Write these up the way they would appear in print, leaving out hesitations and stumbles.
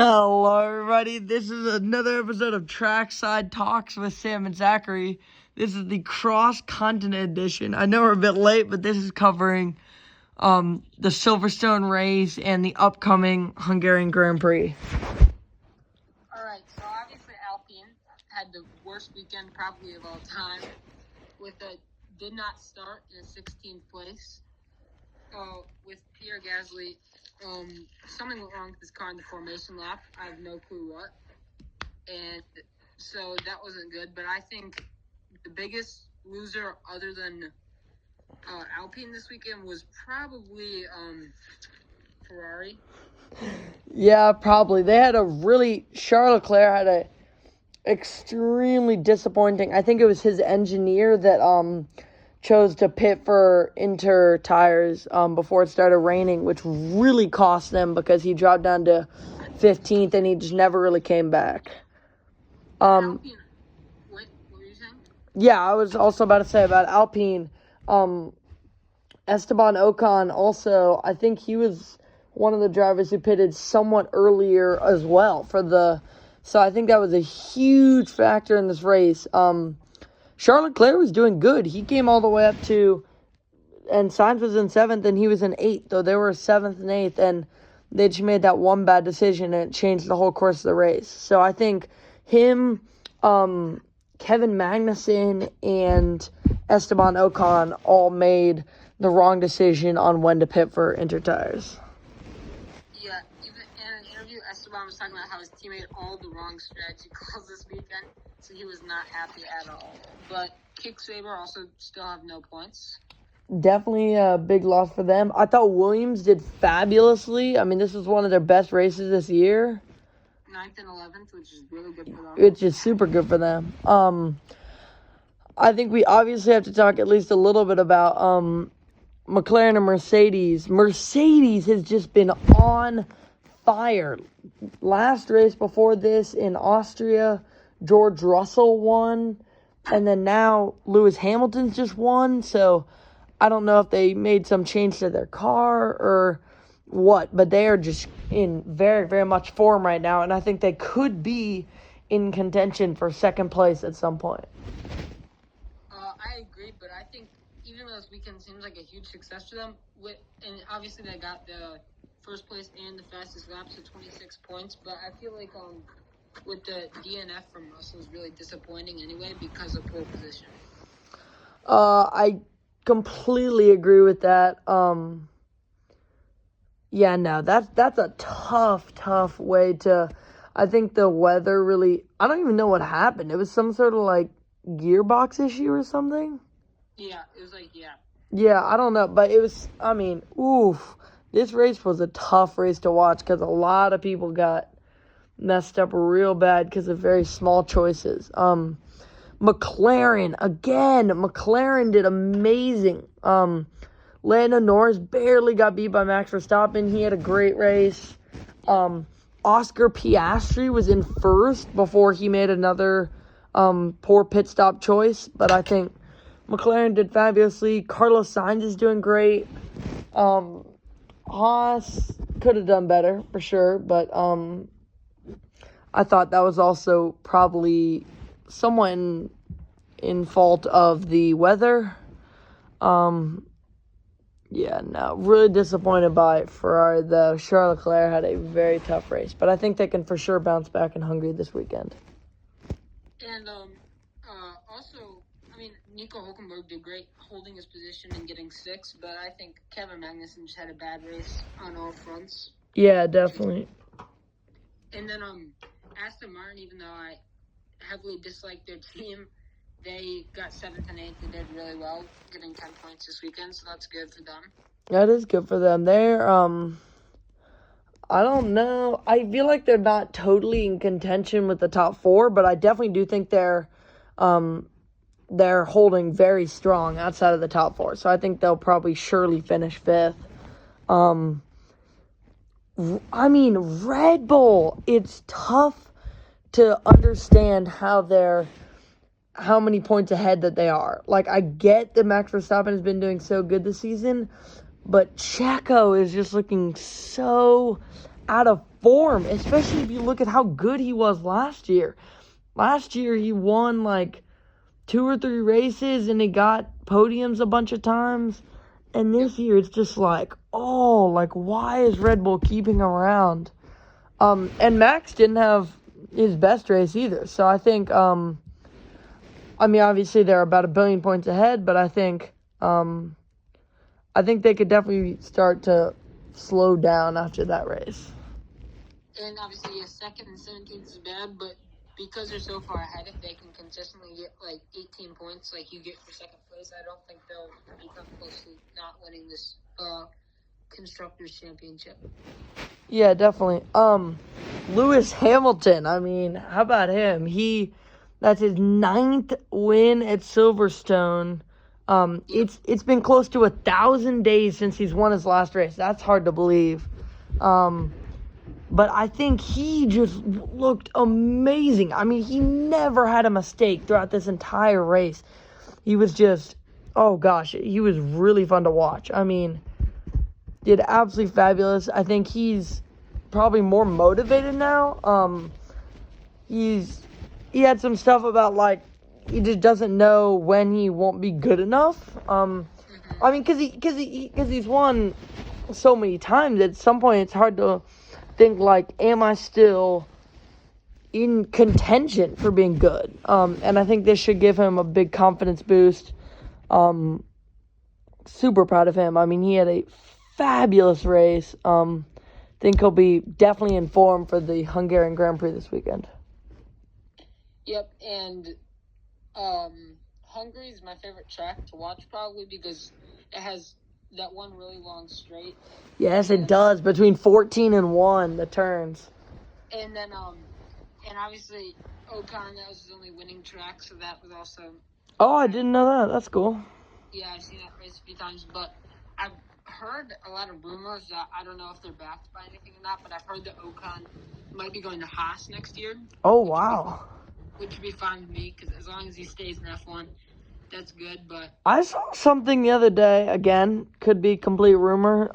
Hello, everybody. This is another episode of Trackside Talks with Sam and Zachary. This is the cross-continent edition. I know we're a bit late, but this is covering the Silverstone race and the upcoming Hungarian Grand Prix. All right, so obviously Alpine had the worst weekend probably of all time, did not start in a 16th place. With Pierre Gasly, something went wrong with his car in the formation lap. I have no clue what, and so that wasn't good. But I think the biggest loser, other than Alpine this weekend, was probably Ferrari. Yeah, probably. Charles Leclerc had a extremely disappointing. I think it was his engineer that chose to pit for Inter tires before it started raining, which really cost them because he dropped down to 15th and he just never really came back. Alpine, what were you saying? Yeah, I was also about to say about Alpine. Esteban Ocon also, I think he was one of the drivers who pitted somewhat earlier as well so I think that was a huge factor in this race. Charles Leclerc was doing good. He came all the way up to, and Sainz was in 7th and he was in 8th, though they were 7th and 8th, and they just made that one bad decision and it changed the whole course of the race. So I think him, Kevin Magnussen, and Esteban Ocon all made the wrong decision on when to pit for Inter tires. Yeah, even in an interview, Esteban was talking about how his team made all the wrong strategy calls this weekend, so he was not happy at all. But Kick-Saber also still have no points. Definitely a big loss for them. I thought Williams did fabulously. I mean, this was one of their best races this year. 9th and 11th, which is really good for them. Which is super good for them. I think we obviously have to talk at least a little bit about McLaren and Mercedes. Mercedes has just been on fire. Last race before this in Austria, George Russell won. And then now Lewis Hamilton's just won. So I don't know if they made some change to their car or what. But they are just in very, very much form right now. And I think they could be in contention for second place at some point. I agree, but I think even though this weekend seems like a huge success for them, and obviously they got the first place and the fastest laps at 26 points, but I feel like with the DNF from Russell is really disappointing anyway because of pole position. I completely agree with that. Yeah, no, that's a tough way to. I think the weather really. I don't even know what happened. It was some sort of like gearbox issue or something. Yeah, it was like Yeah, I don't know, but it was. I mean, oof. This race was a tough race to watch because a lot of people got messed up real bad because of very small choices. McLaren did amazing. Lando Norris barely got beat by Max Verstappen. He had a great race. Oscar Piastri was in first before he made another poor pit stop choice. But I think McLaren did fabulously. Carlos Sainz is doing great. Haas could have done better for sure, but I thought that was also probably somewhat in fault of the weather. Yeah, no, really disappointed by Ferrari, though. Charles Leclerc had a very tough race, but I think they can for sure bounce back in Hungary this weekend. And also, I mean, Nico Hülkenberg did great holding his position and getting 6th, but I think Kevin Magnussen just had a bad race on all fronts. Yeah, definitely. And then Aston Martin, even though I heavily disliked their team, they got 7th and 8th. They did really well, getting 10 points this weekend, so that's good for them. That is good for them. They're, I don't know. I feel like they're not totally in contention with the top 4, but I definitely do think they're holding very strong outside of the top 4. So I think they'll probably surely finish 5th. I mean, Red Bull, it's tough to understand how many points ahead that they are. Like, I get that Max Verstappen has been doing so good this season, But Checo is just looking so out of form, especially if you look at how good he was last year. Last year, he won like 2 or 3 races, and he got podiums a bunch of times. And this year, it's just like, why is Red Bull keeping him around? And Max didn't have his best race either. So I think, obviously they're about 1 billion points ahead, but I think they could definitely start to slow down after that race. And obviously, yeah, 2nd and 17th is bad, but because they're so far ahead, if they can consistently get like 18 points like you get for 2nd place, I don't think they'll become close to not winning this Constructors' Championship. Yeah, definitely. Lewis Hamilton, how about him? That's his 9th win at Silverstone. It's been close to 1,000 days since he's won his last race. That's hard to believe. But I think he just looked amazing. He never had a mistake throughout this entire race. He was just, he was really fun to watch. Did absolutely fabulous. I think he's probably more motivated now. He had some stuff about, he just doesn't know when he won't be good enough. Because he's won so many times, at some point it's hard to think, am I still in contention for being good? And I think this should give him a big confidence boost. Super proud of him. He had a fabulous race. Think he'll be definitely in form for the Hungarian Grand Prix this weekend. Yep, and Hungary is my favorite track to watch probably because it has that one really long straight. Yes, it does. Between 14 and 1, the turns. And then, and obviously, Ocon, that was his only winning track, so that was also... Oh, I didn't know that. That's cool. Yeah, I've seen that race a few times, but I've heard a lot of rumors that I don't know if they're backed by anything or not, but I've heard that Ocon might be going to Haas next year. Oh, wow. Which would be fine with me, because as long as he stays in F1, that's good, but... I saw something the other day, again, could be complete rumor,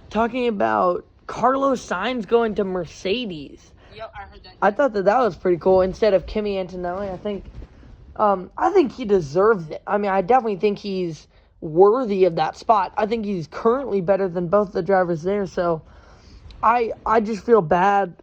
talking about Carlos Sainz going to Mercedes. Yep, I heard that. I thought that was pretty cool, instead of Kimi Antonelli. I think he deserves it. I definitely think he's worthy of that spot. I think he's currently better than both the drivers there, so I just feel bad.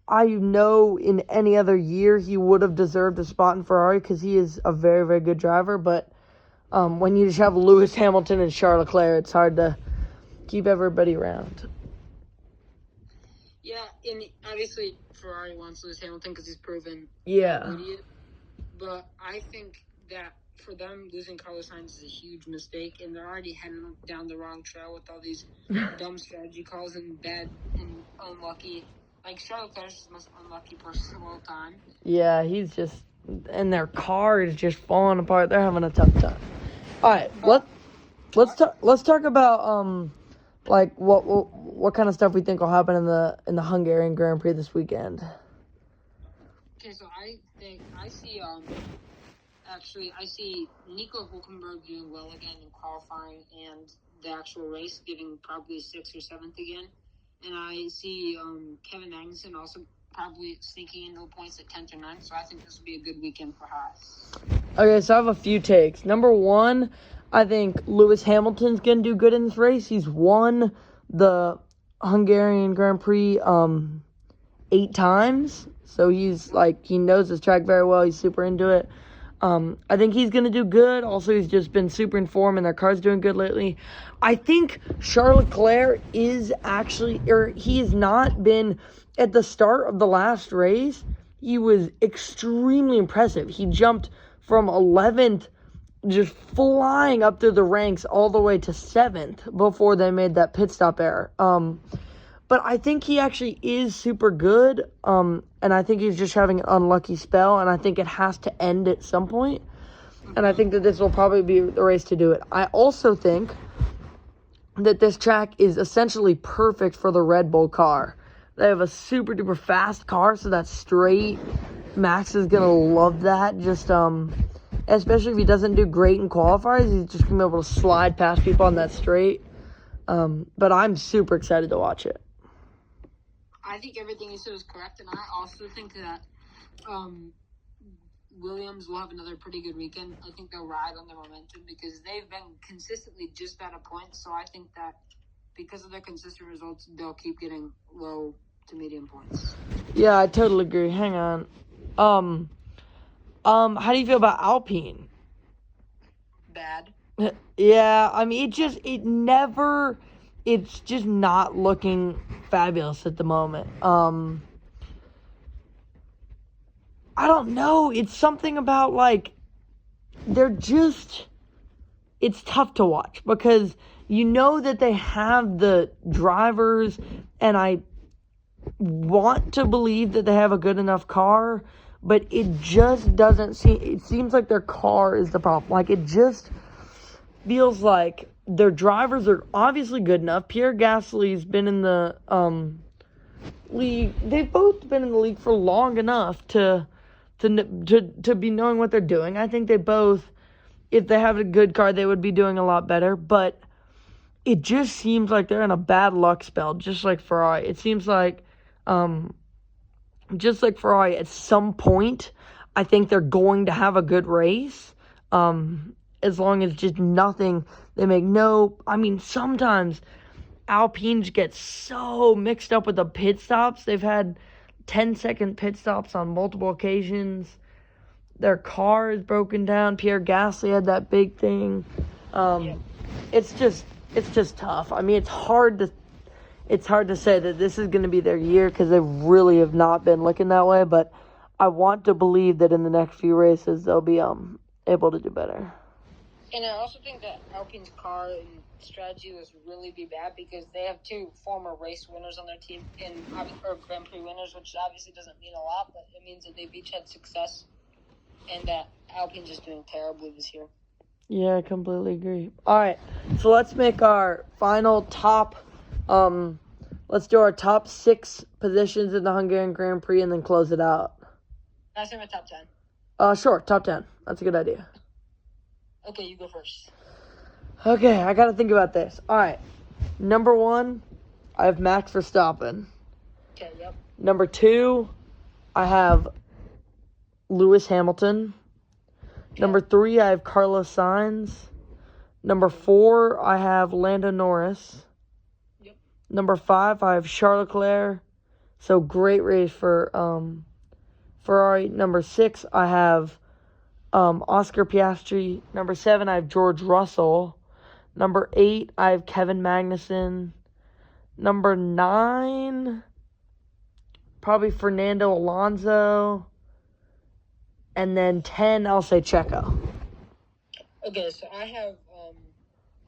I know in any other year he would have deserved a spot in Ferrari because he is a very, very good driver. But when you just have Lewis Hamilton and Charles Leclerc, it's hard to keep everybody around. Yeah, and obviously Ferrari wants Lewis Hamilton because he's proven Yeah. idiot. But I think that for them, losing Carlos Sainz is a huge mistake, and they're already heading down the wrong trail with all these dumb strategy calls and bad and unlucky. Charles Leclerc's the most unlucky person of all time. Yeah, he's just... And their car is just falling apart. They're having a tough time. All right, let's talk about what kind of stuff we think will happen in the Hungarian Grand Prix this weekend. Okay, so I see Nico Hülkenberg doing well again in qualifying and the actual race, getting probably 6th or 7th again. And I see Kevin Magnussen also probably sneaking into the points at 10th or 9th, so I think this will be a good weekend for Haas. Okay, so I have a few takes. Number one, I think Lewis Hamilton's going to do good in this race. He's won the Hungarian Grand Prix 8 times, so he knows his track very well. He's super into it. I think he's going to do good. Also, he's just been super in form, and their car's doing good lately. I think Charles Leclerc he has not been, at the start of the last race, he was extremely impressive. He jumped from 11th, just flying up through the ranks all the way to 7th before they made that pit stop error. But I think he actually is super good, and I think he's just having an unlucky spell, and I think it has to end at some point, and I think that this will probably be the race to do it. I also think that this track is essentially perfect for the Red Bull car. They have a super duper fast car, so that's straight. Max is going to love that. Just, especially if he doesn't do great in qualifiers. He's just going to be able to slide past people on that straight. But I'm super excited to watch it. I think everything you said is correct, and I also think that Williams will have another pretty good weekend. I think they'll ride on their momentum because they've been consistently just at a point. So I think that because of their consistent results, they'll keep getting low to medium points. Yeah, I totally agree. Hang on. How do you feel about Alpine? Bad. Yeah, I mean, it's just not looking fabulous at the moment. I don't know. It's something about, like, it's tough to watch because you know that they have the drivers, and I want to believe that they have a good enough car, but it just doesn't it seems like their car is the problem. Like, it just feels like their drivers are obviously good enough. Pierre Gasly's been in the league. They've both been in the league for long enough to be knowing what they're doing. I think they both, if they have a good car, they would be doing a lot better. But it just seems like they're in a bad luck spell, just like Ferrari. It seems like, just like Ferrari, at some point, I think they're going to have a good race. As long as just nothing, they make no, I mean, sometimes Alpines get so mixed up with the pit stops. They've had 10-second pit stops on multiple occasions. Their car is broken down. Pierre Gasly had that big thing. It's just tough. I mean, it's hard to say that this is going to be their year because they really have not been looking that way. But I want to believe that in the next few races they'll be able to do better. And I also think that Alpine's car and strategy was really be bad because they have two former race winners on their team or Grand Prix winners, which obviously doesn't mean a lot, but it means that they've each had success, and that Alpine's just doing terribly this year. Yeah, I completely agree. All right, so let's make our final top. Let's do our top 6 positions in the Hungarian Grand Prix and then close it out. I say my top 10. Sure, top 10. That's a good idea. Okay, you go first. Okay, I got to think about this. All right, number 1, I have Max Verstappen. Okay, yep. Number 2, I have Lewis Hamilton. Okay. Number 3, I have Carlos Sainz. Number 4, I have Lando Norris. Yep. Number 5, I have Charles Leclerc. So great race for Ferrari. Number 6, I have Oscar Piastri. Number 7, I have George Russell. Number 8, I have Kevin Magnussen. Number 9, probably Fernando Alonso. And then 10, I'll say Checo. Okay, so I have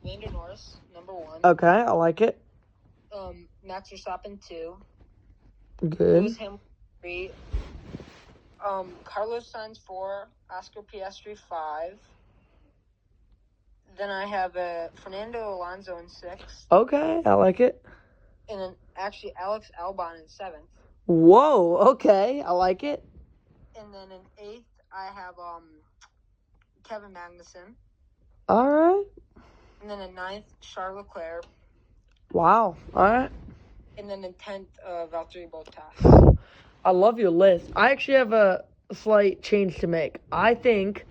Lando Norris, number 1. Okay, I like it. Max Verstappen, 2. Good. Lewis Hamilton, 3. Carlos Sainz, 4. Oscar Piastri, 5. Then I have Fernando Alonso in 6. Okay, I like it. And then actually Alex Albon in 7th. Whoa, okay, I like it. And then in 8th, I have Kevin Magnussen. All right. And then in 9th, Charles Leclerc. Wow, all right. And then in 10th, Valtteri Bottas. I love your list. I actually have a slight change to make. I think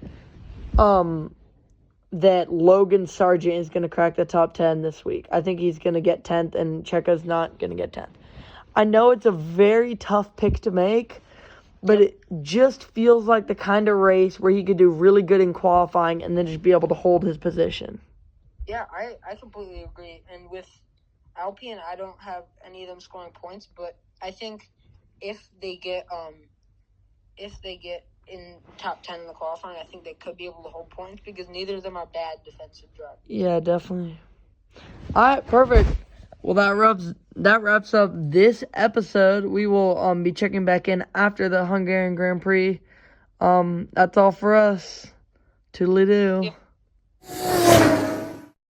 that Logan Sargent is going to crack the top 10 this week. I think he's going to get 10th, and Checo's not going to get 10th. I know it's a very tough pick to make, but it just feels like the kind of race where he could do really good in qualifying and then just be able to hold his position. Yeah, I completely agree. And with Alpine, I don't have any of them scoring points, but I think if they get in top 10 in the qualifying, I think they could be able to hold points because neither of them are bad defensive drivers. Yeah, definitely. All right, perfect. Well, that wraps up this episode. We will be checking back in after the Hungarian Grand Prix. That's all for us. Toodly-doo. Yeah.